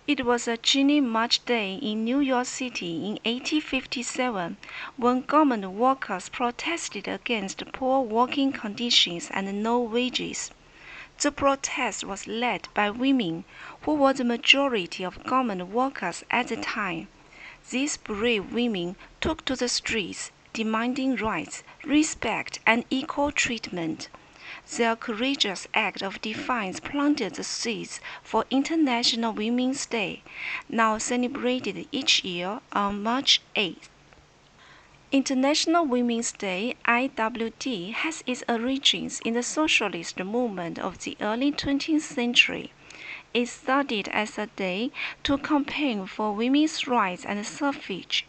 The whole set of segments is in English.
It was a chilly March day in New York City in 1857 when government workers protested against poor working conditions and low wages. The protest was led by women, who were the majority of government workers at the time. These brave women took to the streets, demanding rights, respect, and equal treatment. Their courageous act of defiance planted the seeds for International Women's Day, now celebrated each year on March 8th. International Women's Day (IWD) has its origins in the socialist movement of the early 20th century. It started as a day to campaign for women's rights and suffrage.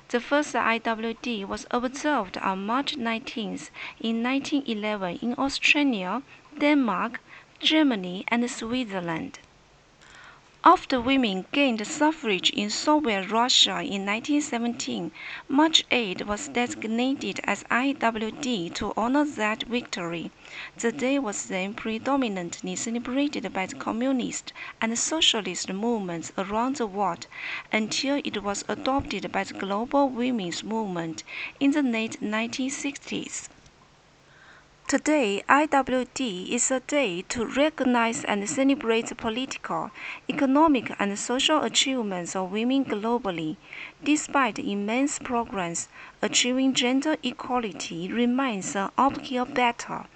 The first IWD was observed on March 19th in 1911 in Australia, Denmark, Germany, and Switzerland. After women gained suffrage in Soviet Russia in 1917, March 8 was designated as IWD to honor that victory. The day was then predominantly celebrated by the communist and socialist movements around the world until it was adopted by the global women's movement in the late 1960s. Today, IWD is a day to recognize and celebrate the political, economic, and social achievements of women globally. Despite immense progress, achieving gender equality remains an uphill battle.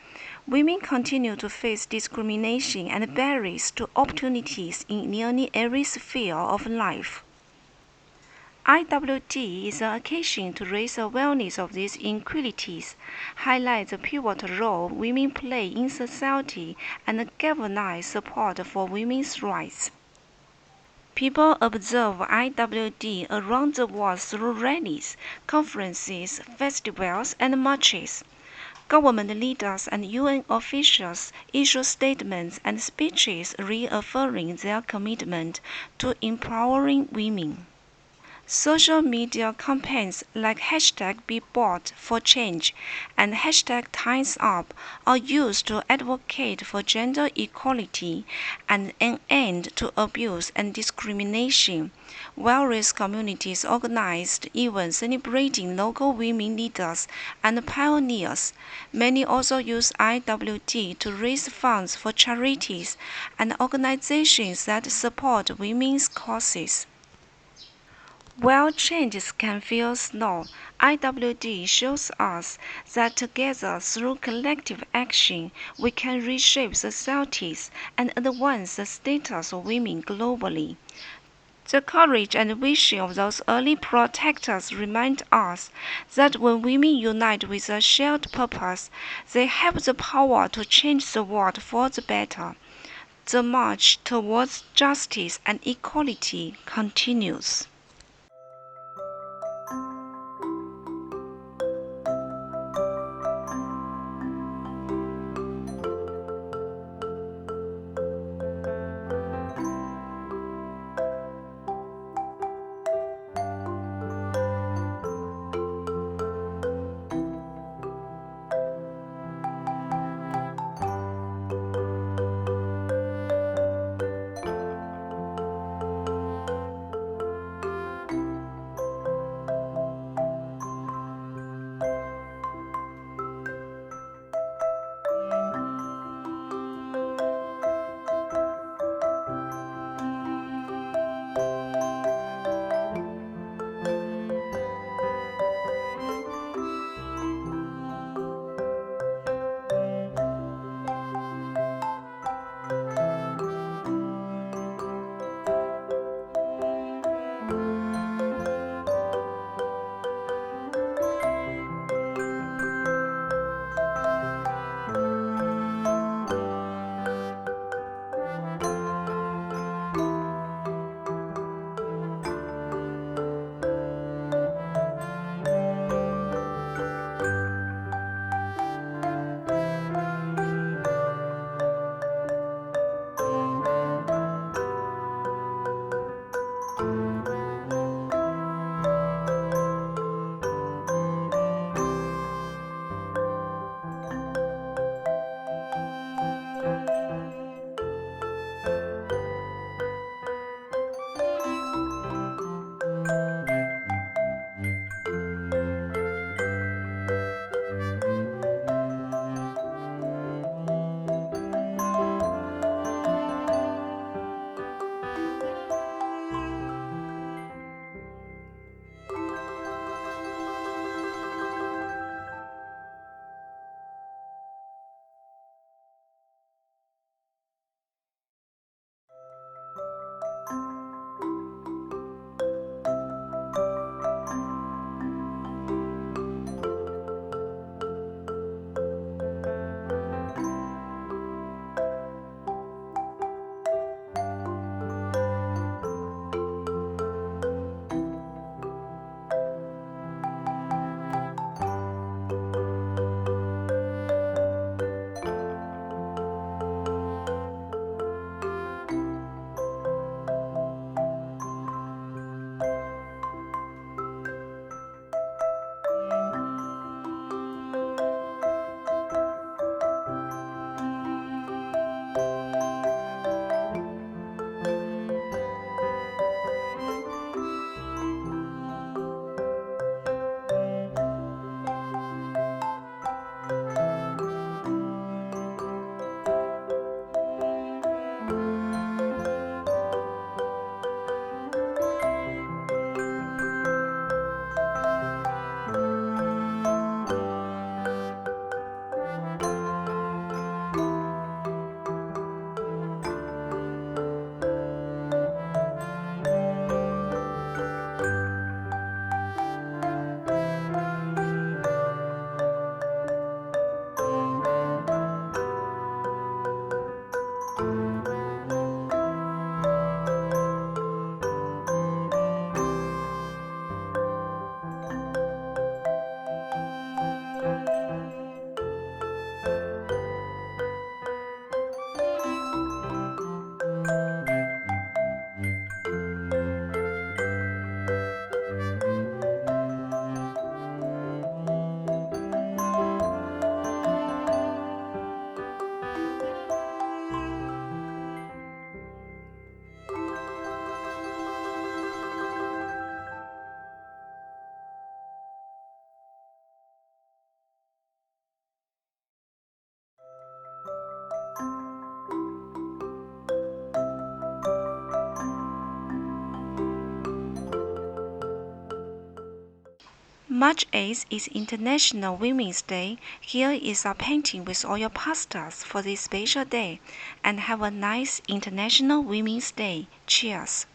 Women continue to face discrimination and barriers to opportunities in nearly every sphere of life. IWD is an occasion to raise awareness of these inequalities, highlight the pivotal role women play in society, and galvanize support for women's rights. People observe IWD around the world through rallies, conferences, festivals, and marches. Government leaders and UN officials issue statements and speeches reaffirming their commitment to empowering women. Social media campaigns like #BeBold4Change and #TimesUp are used to advocate for gender equality and an end to abuse and discrimination. Various communities organized events celebrating local women leaders and pioneers. Many also use IWD to raise funds for charities and organizations that support women's causes. While changes can feel slow, IWD shows us that together through collective action, we can reshape societies and advance the status of women globally. The courage and vision of those early protectors remind us that when women unite with a shared purpose, they have the power to change the world for the better. The march towards justice and equality continues. March 8th is International Women's Day. Here is a painting with all your pastels for this special day. And have a nice International Women's Day. Cheers!